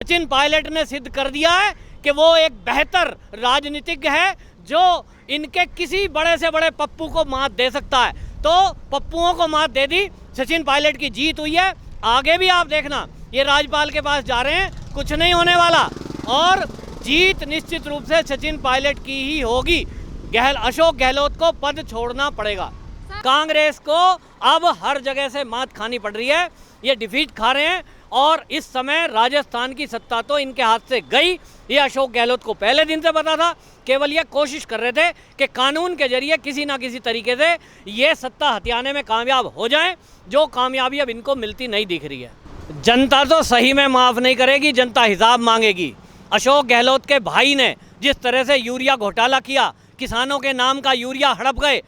सचिन पायलट ने सिद्ध कर दिया है कि वो एक बेहतर राजनीतिज्ञ है जो इनके किसी बड़े से बड़े पप्पू को मात दे सकता है। तो पप्पुओं को मात दे दी, सचिन पायलट की जीत हुई है। आगे भी आप देखना, ये राज्यपाल के पास जा रहे हैं, कुछ नहीं होने वाला और जीत निश्चित रूप से सचिन पायलट की ही होगी। अशोक गहलोत को पद छोड़ना पड़ेगा। कांग्रेस को अब हर जगह से मात खानी पड़ रही है, ये डिफीट खा रहे हैं और इस समय राजस्थान की सत्ता तो इनके हाथ से गई। ये अशोक गहलोत को पहले दिन से पता था, केवल ये कोशिश कर रहे थे कि कानून के जरिए किसी ना किसी तरीके से ये सत्ता हथियाने में कामयाब हो जाएं, जो कामयाबी अब इनको मिलती नहीं दिख रही है। जनता तो सही में माफ़ नहीं करेगी, जनता हिसाब मांगेगी। अशोक गहलोत के भाई ने जिस तरह से यूरिया घोटाला किया, किसानों के नाम का यूरिया हड़प गए,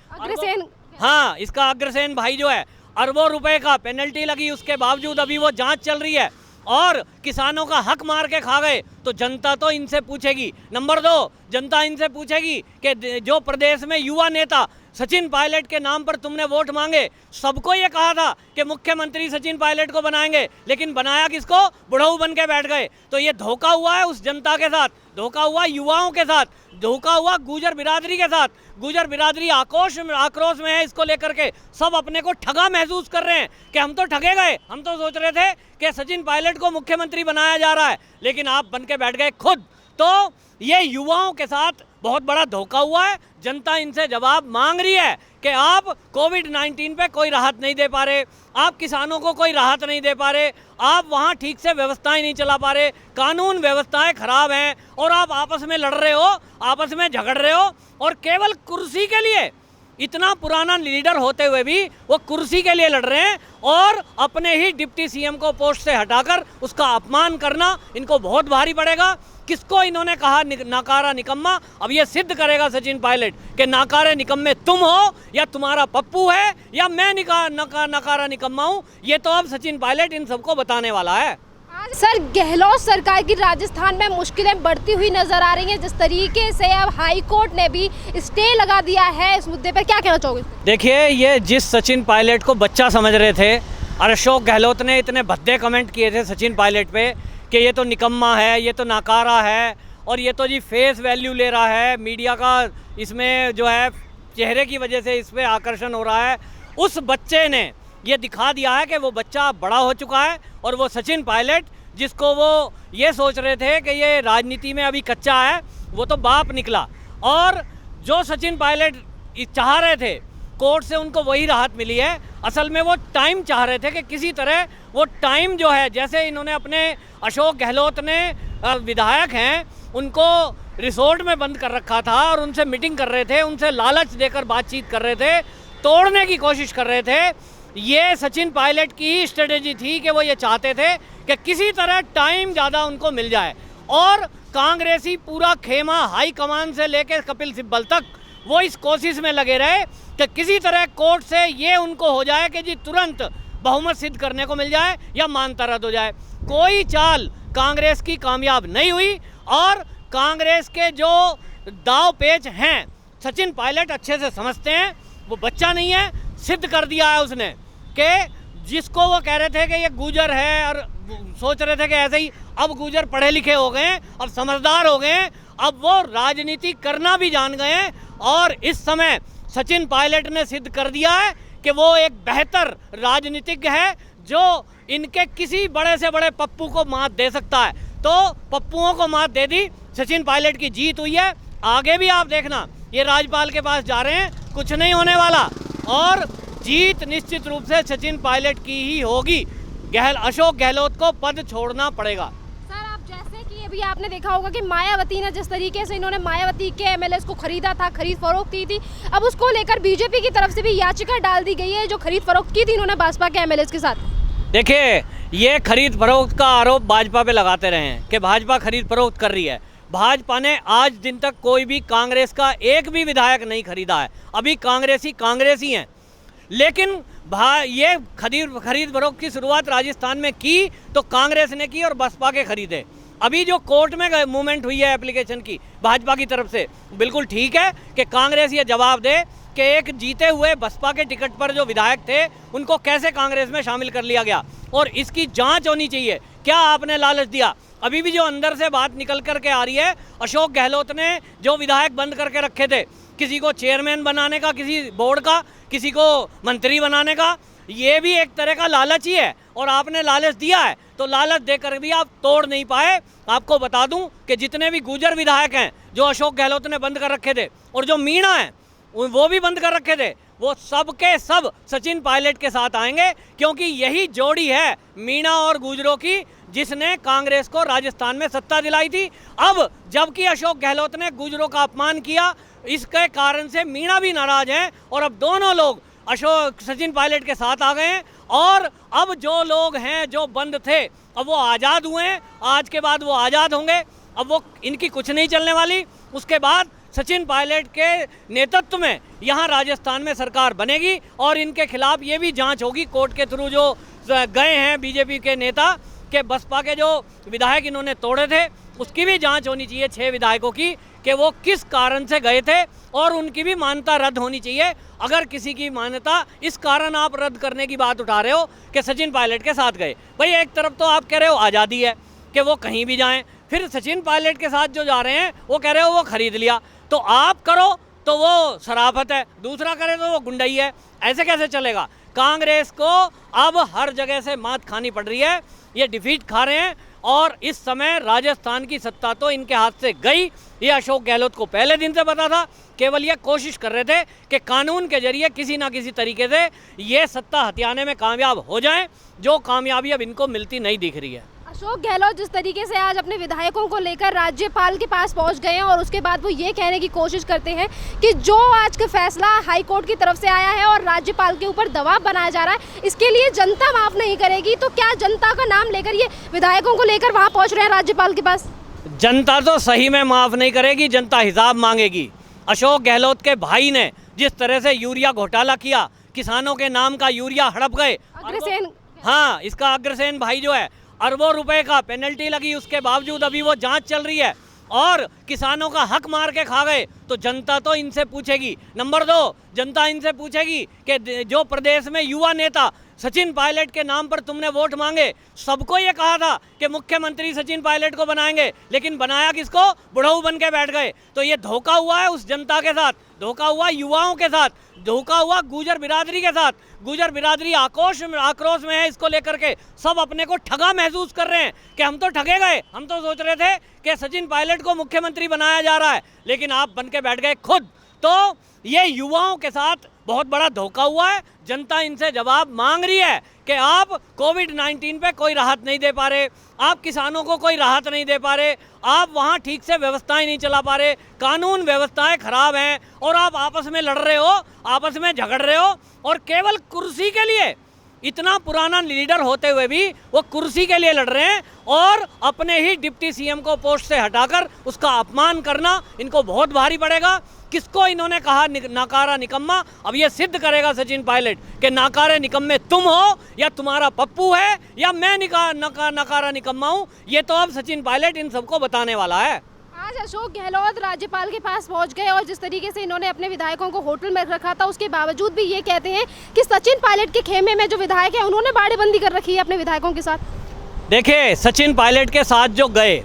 हाँ, इसका अग्रसेन भाई जो है, अरबों रुपए का पेनल्टी लगी, उसके बावजूद अभी वो जांच चल रही है और किसानों का हक मार के खा गए। तो जनता तो इनसे पूछेगी। नंबर 2, जनता इनसे पूछेगी कि जो प्रदेश में युवा नेता सचिन पायलट के नाम पर तुमने वोट मांगे, सबको ये कहा था कि मुख्यमंत्री सचिन पायलट को बनाएंगे, लेकिन बनाया किसको? बुढ़ऊ बन के बैठ गए। तो ये धोखा हुआ है उस जनता के साथ, धोखा हुआ युवाओं के साथ, धोखा हुआ गुर्जर बिरादरी के साथ। गुर्जर बिरादरी आक्रोश में है, इसको लेकर के सब अपने को ठगा महसूस कर रहे हैं कि हम तो ठगे गए। हम तो सोच रहे थे कि सचिन पायलट को मुख्यमंत्री बनाया जा रहा है, लेकिन आप बन के बैठ गए खुद। तो ये युवाओं के साथ बहुत बड़ा धोखा हुआ है। जनता इनसे जवाब मांग रही है कि आप कोविड-19 पे कोई राहत नहीं दे पा रहे, आप किसानों को कोई राहत नहीं दे पा रहे, आप वहाँ ठीक से व्यवस्थाएं नहीं चला पा रहे, कानून व्यवस्थाएं खराब हैं और आप आपस में लड़ रहे हो, आपस में झगड़ रहे हो और केवल कुर्सी के लिए, इतना पुराना लीडर होते हुए भी वो कुर्सी के लिए लड़ रहे हैं और अपने ही डिप्टी सीएम को पोस्ट से हटाकर उसका अपमान करना इनको बहुत भारी पड़ेगा। किसको इन्होंने कहा नाकारा निकम्मा? अब ये सिद्ध करेगा सचिन पायलट कि नाकारे निकम्मे तुम हो या तुम्हारा पप्पू है या मैं नाकारा निकम्मा हूँ। ये तो अब सचिन पायलट इन सबको बताने वाला है। सर, गहलोत सरकार की राजस्थान में मुश्किलें बढ़ती हुई नजर आ रही हैं। जिस तरीके से अब हाई कोर्ट ने भी स्टे लगा दिया है इस मुद्दे पर, क्या कहना चाहोगे? देखिए, ये जिस सचिन पायलट को बच्चा समझ रहे थे और अशोक गहलोत ने इतने भद्दे कमेंट किए थे सचिन पायलट पे कि ये तो निकम्मा है, ये तो नाकारा है और ये तो जी फेस वैल्यू ले रहा है, मीडिया का इसमें जो है चेहरे की वजह से इस पर आकर्षण हो रहा है। उस बच्चे ने ये दिखा दिया है कि वो बच्चा बड़ा हो चुका है और वो सचिन पायलट, जिसको वो ये सोच रहे थे कि ये राजनीति में अभी कच्चा है, वो तो बाप निकला। और जो सचिन पायलट चाह रहे थे, कोर्ट से उनको वही राहत मिली है। असल में वो टाइम चाह रहे थे कि किसी तरह वो टाइम जो है, जैसे इन्होंने अपने अशोक गहलोत ने विधायक हैं उनको रिसोर्ट में बंद कर रखा था और उनसे मीटिंग कर रहे थे, उनसे लालच देकर बातचीत कर रहे थे, तोड़ने की कोशिश कर रहे थे। ये सचिन पायलट की ही स्ट्रेटेजी थी कि वो ये चाहते थे कि किसी तरह टाइम ज़्यादा उनको मिल जाए और कांग्रेसी पूरा खेमा हाई कमान से लेकर कपिल सिब्बल तक वो इस कोशिश में लगे रहे कि किसी तरह कोर्ट से ये उनको हो जाए कि जी तुरंत बहुमत सिद्ध करने को मिल जाए या मानता रद्द हो जाए। कोई चाल कांग्रेस की कामयाब नहीं हुई और कांग्रेस के जो दाव पेच हैं सचिन पायलट अच्छे से समझते हैं। वो बच्चा नहीं है, सिद्ध कर दिया है उसने कि जिसको वो कह रहे थे कि ये गुजर है और सोच रहे थे कि ऐसे ही, अब गुजर पढ़े लिखे हो गए, अब समझदार हो गए, अब वो राजनीति करना भी जान गए हैं और इस समय सचिन पायलट ने सिद्ध कर दिया है कि वो एक बेहतर राजनीतिज्ञ है जो इनके किसी बड़े से बड़े पप्पू को मात दे सकता है। तो पप्पुओं को मात दे दी, सचिन पायलट की जीत हुई है। आगे भी आप देखना, ये राज्यपाल के पास जा रहे हैं, कुछ नहीं होने वाला और जीत निश्चित रूप से सचिन पायलट की ही होगी। अशोक गहलोत को पद छोड़ना पड़ेगा। सर, आप जैसे कि अभी आपने देखा होगा कि मायावती ने जिस तरीके से इन्होंने मायावती के एमएलएस को खरीदा था, खरीद फरोख्त की थी, अब उसको लेकर बीजेपी की तरफ से भी याचिका डाल दी गई है जो खरीद फरोख्त की थी इन्होंने भाजपा के एमएलएस के साथ। देखिए, ये खरीद फरोख्त का आरोप भाजपा पे लगाते रहे हैं कि भाजपा खरीद फरोख्त कर रही है। भाजपा ने आज दिन तक कोई भी कांग्रेस का एक भी विधायक नहीं खरीदा है। अभी कांग्रेसी हैं, लेकिन ये खरीद फरोख्त की शुरुआत राजस्थान में की तो कांग्रेस ने की और बसपा के खरीदे। अभी जो कोर्ट में मूवमेंट हुई है एप्लीकेशन की भाजपा की तरफ से, बिल्कुल ठीक है कि कांग्रेस ये जवाब दे कि एक जीते हुए बसपा के टिकट पर जो विधायक थे उनको कैसे कांग्रेस में शामिल कर लिया गया और इसकी जांच होनी चाहिए क्या आपने लालच दिया? अभी भी जो अंदर से बात निकल कर के आ रही है, अशोक गहलोत ने जो विधायक बंद करके रखे थे, किसी को चेयरमैन बनाने का, किसी बोर्ड का, किसी को मंत्री बनाने का, ये भी एक तरह का लालच ही है। और आपने लालच दिया है, तो लालच देकर भी आप तोड़ नहीं पाए। आपको बता दूं कि जितने भी गुर्जर विधायक हैं जो अशोक गहलोत ने बंद कर रखे थे, और जो मीणा है वो भी बंद कर रखे थे, वो सब के सब सचिन पायलट के साथ आएंगे, क्योंकि यही जोड़ी है मीणा और गुर्जरों की, जिसने कांग्रेस को राजस्थान में सत्ता दिलाई थी। अब जबकि अशोक गहलोत ने गुर्जरों का अपमान किया, इसके कारण से मीणा भी नाराज हैं, और अब दोनों लोग सचिन पायलट के साथ आ गए हैं। और अब जो लोग हैं जो बंद थे, अब वो आज़ाद हुए हैं, आज के बाद वो आज़ाद होंगे। अब वो इनकी कुछ नहीं चलने वाली। उसके बाद सचिन पायलट के नेतृत्व में यहाँ राजस्थान में सरकार बनेगी, और इनके खिलाफ ये भी जांच होगी कोर्ट के थ्रू। जो गए हैं बीजेपी के नेता के, बसपा के जो विधायक इन्होंने तोड़े थे, उसकी भी जांच होनी चाहिए 6 विधायकों की, कि वो किस कारण से गए थे, और उनकी भी मान्यता रद्द होनी चाहिए। अगर किसी की मान्यता इस कारण आप रद्द करने की बात उठा रहे हो कि सचिन पायलट के साथ गए, भाई एक तरफ तो आप कह रहे हो आज़ादी है कि वो कहीं भी जाएं, फिर सचिन पायलट के साथ जो जा रहे हैं वो कह रहे हो वो खरीद लिया। तो आप करो तो वो शराफत है, दूसरा करे तो वो गुंडाई है। ऐसे कैसे चलेगा? कांग्रेस को अब हर जगह से मात खानी पड़ रही है, ये डिफीट खा रहे हैं, और इस समय राजस्थान की सत्ता तो इनके हाथ से गई। ये अशोक गहलोत को पहले दिन से पता था, केवल ये कोशिश कर रहे थे कि कानून के जरिए किसी ना किसी तरीके से ये सत्ता हथियाने में कामयाब हो जाएं, जो कामयाबी अब इनको मिलती नहीं दिख रही है। अशोक गहलोत जिस तरीके से आज अपने विधायकों को लेकर राज्यपाल के पास पहुंच गए हैं, और उसके बाद वो ये कहने की कोशिश करते हैं कि जो आज का फैसला हाई कोर्ट की तरफ से आया है और राज्यपाल के ऊपर दबाव बनाया जा रहा है, इसके लिए जनता माफ नहीं करेगी। तो क्या जनता का नाम लेकर ये विधायकों को लेकर वहां पहुंच रहे हैं राज्यपाल के पास? जनता तो सही में माफ नहीं करेगी, जनता हिसाब मांगेगी। अशोक गहलोत के भाई ने जिस तरह से यूरिया घोटाला किया, किसानों के नाम का यूरिया हड़प गए, अग्रसेन, हाँ, इसका अग्रसेन भाई जो है, अरबों रुपए का पेनल्टी लगी, उसके बावजूद अभी वो जांच चल रही है, और किसानों का हक मार के खा गए। तो जनता तो इनसे पूछेगी। नंबर 2, जनता इनसे पूछेगी कि जो प्रदेश में युवा नेता सचिन पायलट के नाम पर तुमने वोट मांगे, सबको ये कहा था कि मुख्यमंत्री सचिन पायलट को बनाएंगे, लेकिन बनाया किसको? बुढ़ऊ बन के बैठ गए। तो ये धोखा हुआ है उस जनता के साथ, धोखा हुआ युवाओं के साथ, धोखा हुआ गुर्जर बिरादरी के साथ। गुर्जर बिरादरी आक्रोश में है इसको लेकर के, सब अपने को ठगा महसूस कर रहे हैं कि हम तो ठगे गए। हम तो सोच रहे थे कि सचिन पायलट को मुख्यमंत्री बनाया जा रहा है, लेकिन आप बन के बैठ गए खुद। तो ये युवाओं के साथ बहुत बड़ा धोखा हुआ है। जनता इनसे जवाब मांग रही है कि आप कोविड-19 पे कोई राहत नहीं दे पा रहे, आप किसानों को कोई राहत नहीं दे पा रहे, आप वहाँ ठीक से व्यवस्थाएं नहीं चला पा रहे, कानून व्यवस्थाएं खराब हैं, और आप आपस में लड़ रहे हो, आपस में झगड़ रहे हो, और केवल कुर्सी के लिए, इतना पुराना लीडर होते हुए भी वो कुर्सी के लिए लड़ रहे हैं, और अपने ही डिप्टी सीएम को पोस्ट से हटाकर उसका अपमान करना इनको बहुत भारी पड़ेगा। किसको इन्होंने कहा नाकारा निकम्मा? अब ये सिद्ध करेगा सचिन पायलट कि नाकारे निकम्मे तुम हो, या तुम्हारा पप्पू है, या मैं नाकारा निकम्मा हूँ। ये तो अब सचिन पायलट इन सबको बताने वाला है। आज अशोक गहलोत राज्यपाल के पास पहुंच गए, और जिस तरीके से इन्होंने अपने विधायकों को होटल में रखा था, उसके बावजूद भी ये कहते हैं कि सचिन पायलट के खेमे में जो विधायक है उन्होंने बाड़ेबंदी कर रखी है अपने विधायकों के साथ। देखिए, सचिन पायलट के साथ जो गए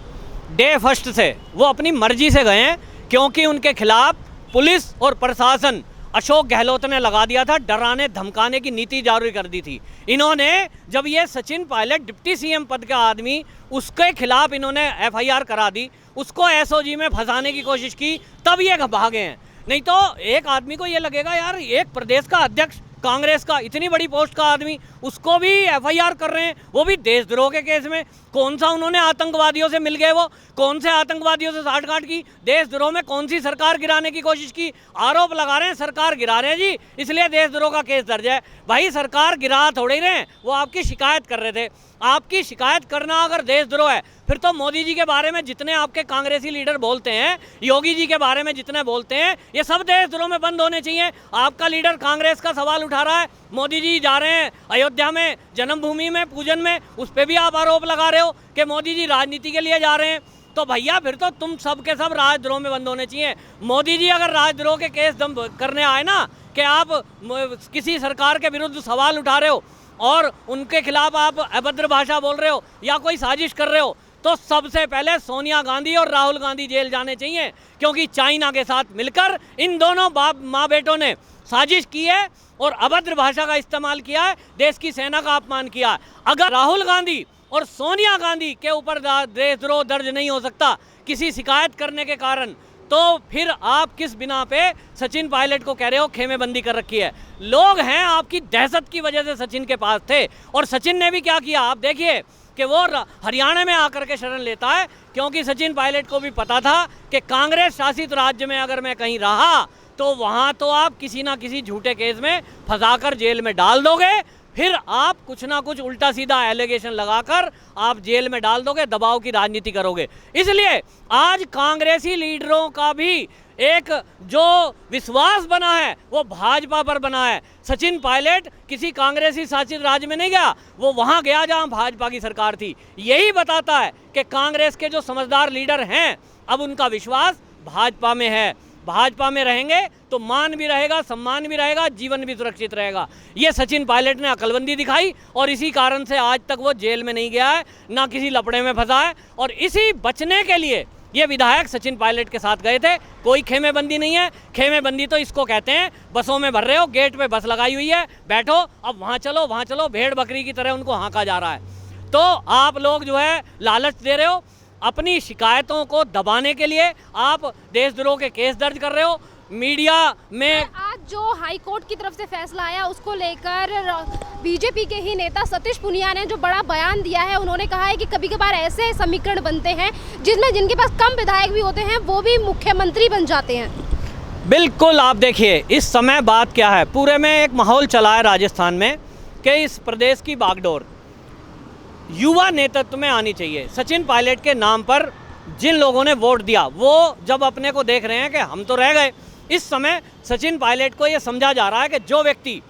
डे फर्स्ट से, वो अपनी मर्जी से गए हैं, क्योंकि उनके खिलाफ पुलिस और प्रशासन अशोक गहलोत ने लगा दिया था, डराने धमकाने की नीति जारी कर दी थी। इन्होंने जब ये सचिन पायलट डिप्टी सीएम पद का आदमी, उसके खिलाफ इन्होंने एफआईआर करा दी, उसको एसओजी में फंसाने की कोशिश की, तब ये भागे हैं। नहीं तो एक आदमी को ये लगेगा यार, एक प्रदेश का अध्यक्ष कांग्रेस का, इतनी बड़ी पोस्ट का आदमी, उसको भी एफआईआर कर रहे हैं, वो भी देशद्रोह के केस में। कौन सा उन्होंने आतंकवादियों से मिल गए, वो कौन से आतंकवादियों से साठगांठ की, देशद्रोह में कौन सी सरकार गिराने की कोशिश की? आरोप लगा रहे हैं सरकार गिरा रहे हैं जी, इसलिए देशद्रोह का केस दर्ज है। भाई सरकार गिरा थोड़े रहे हैं, वो आपकी शिकायत कर रहे थे। आपकी शिकायत करना अगर देशद्रोह है, फिर तो मोदी जी के बारे में जितने आपके कांग्रेसी लीडर बोलते हैं, योगी जी के बारे में जितने बोलते हैं, ये सब देशद्रोह में बंद होने चाहिए। आपका लीडर कांग्रेस का सवाल उठा रहा है, मोदी जी जा रहे हैं अयोध्या में जन्मभूमि में पूजन में, उस पर भी आप आरोप लगा रहे हो कि मोदी जी राजनीति के लिए जा रहे हैं। तो भैया फिर तो तुम सब के सब राजद्रोह में बंद होने चाहिए। मोदी जी अगर राजद्रोह के केस करने आए ना, कि आप किसी सरकार के विरुद्ध सवाल उठा रहे हो, और उनके खिलाफ आप अभद्र भाषा बोल रहे हो या कोई साजिश कर रहे हो, तो सबसे पहले सोनिया गांधी और राहुल गांधी जेल जाने चाहिए, क्योंकि चाइना के साथ मिलकर इन दोनों बाप माँ बेटों ने साजिश की है और अभद्र भाषा का इस्तेमाल किया है, देश की सेना का अपमान किया है। अगर राहुल गांधी और सोनिया गांधी के ऊपर देशद्रोह दर्ज नहीं हो सकता किसी शिकायत करने के कारण, तो फिर आप किस बिना पे सचिन पायलट को कह रहे हो खेमेबंदी कर रखी है? लोग हैं आपकी दहशत की वजह से सचिन के पास थे, और सचिन ने भी क्या किया आप देखिए कि वो हरियाणा में आकर के शरण लेता है, क्योंकि सचिन पायलट को भी पता था कि कांग्रेस शासित राज्य में अगर मैं कहीं रहा तो वहाँ तो आप किसी ना किसी झूठे केस में फंसाकर जेल में डाल दोगे, फिर आप कुछ ना कुछ उल्टा सीधा एलिगेशन लगाकर आप जेल में डाल दोगे, दबाव की राजनीति करोगे। इसलिए आज कांग्रेसी लीडरों का भी एक जो विश्वास बना है वो भाजपा पर बना है। सचिन पायलट किसी कांग्रेसी शासित राज्य में नहीं गया, वो वहाँ गया जहाँ भाजपा की सरकार थी। यही बताता है कि कांग्रेस के जो समझदार लीडर हैं अब उनका विश्वास भाजपा में है। भाजपा में रहेंगे तो मान भी रहेगा, सम्मान भी रहेगा, जीवन भी सुरक्षित रहेगा। ये सचिन पायलट ने अकलमंदी दिखाई और इसी कारण से आज तक वो जेल में नहीं गया है, ना किसी लफड़े में फंसा है, और इसी बचने के लिए ये विधायक सचिन पायलट के साथ गए थे। कोई खेमेबंदी नहीं है, खेमेबंदी तो इसको कहते हैं बसों में भर रहे हो, गेट पे बस लगाई हुई है, बैठो अब वहाँ चलो, भेड़ बकरी की तरह उनको हाँका जा रहा है। तो आप लोग जो है लालच दे रहे हो, अपनी शिकायतों को दबाने के लिए आप देशद्रोह के केस दर्ज कर रहे हो मीडिया में। आज जो हाई कोर्ट की तरफ से फैसला आया उसको लेकर बीजेपी के ही नेता सतीश पूनिया ने जो बड़ा बयान दिया है, उन्होंने कहा है कि कभी कभार ऐसे समीकरण बनते हैं जिसमें जिनके पास कम विधायक भी होते हैं वो भी मुख्यमंत्री बन जाते हैं। बिल्कुल, आप देखिए इस समय बात क्या है, पूरे में एक माहौल चला है राजस्थान में कि इस प्रदेश की बागडोर युवा नेतृत्व में आनी चाहिए। सचिन पायलट के नाम पर जिन लोगों ने वोट दिया वो जब अपने को देख रहे हैं कि हम तो रह गए, इस समय सचिन पायलट को ये समझा जा रहा है कि जो व्यक्ति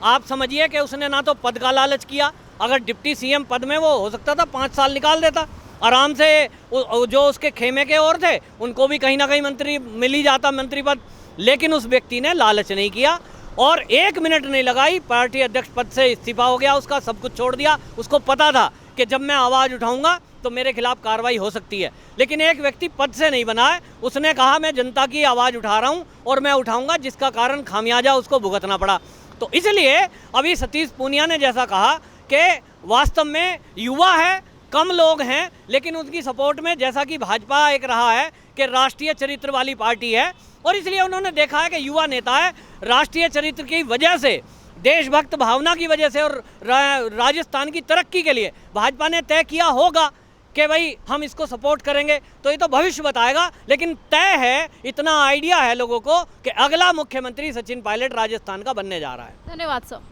आप समझिए कि उसने ना तो पद का लालच किया, अगर डिप्टी सीएम पद में वो हो सकता था 5 साल निकाल देता आराम से, जो उसके खेमे के और थे उनको भी कहीं ना कहीं मंत्री मिल ही जाता, मंत्री पद, लेकिन उस व्यक्ति ने लालच नहीं किया और 1 मिनट नहीं लगाई, पार्टी अध्यक्ष पद से इस्तीफा हो गया उसका, सब कुछ छोड़ दिया। उसको पता था कि जब मैं आवाज़ उठाऊंगा तो मेरे खिलाफ कार्रवाई हो सकती है, लेकिन एक व्यक्ति पद से नहीं बना है, उसने कहा मैं जनता की आवाज़ उठा रहा हूं और मैं उठाऊंगा, जिसका कारण खामियाजा उसको भुगतना पड़ा। तो इसलिए अभी सतीश पूनिया ने जैसा कहा कि वास्तव में युवा है, कम लोग हैं, लेकिन उनकी सपोर्ट में जैसा कि भाजपा एक रहा है कि राष्ट्रीय चरित्र वाली पार्टी है, और इसलिए उन्होंने देखा है कि युवा नेता है, राष्ट्रीय चरित्र की वजह से, देशभक्त भावना की वजह से और राजस्थान की तरक्की के लिए भाजपा ने तय किया होगा कि भाई हम इसको सपोर्ट करेंगे। तो ये तो भविष्य बताएगा, लेकिन तय है, इतना आइडिया है लोगों को कि अगला मुख्यमंत्री सचिन पायलट राजस्थान का बनने जा रहा है। धन्यवाद सर।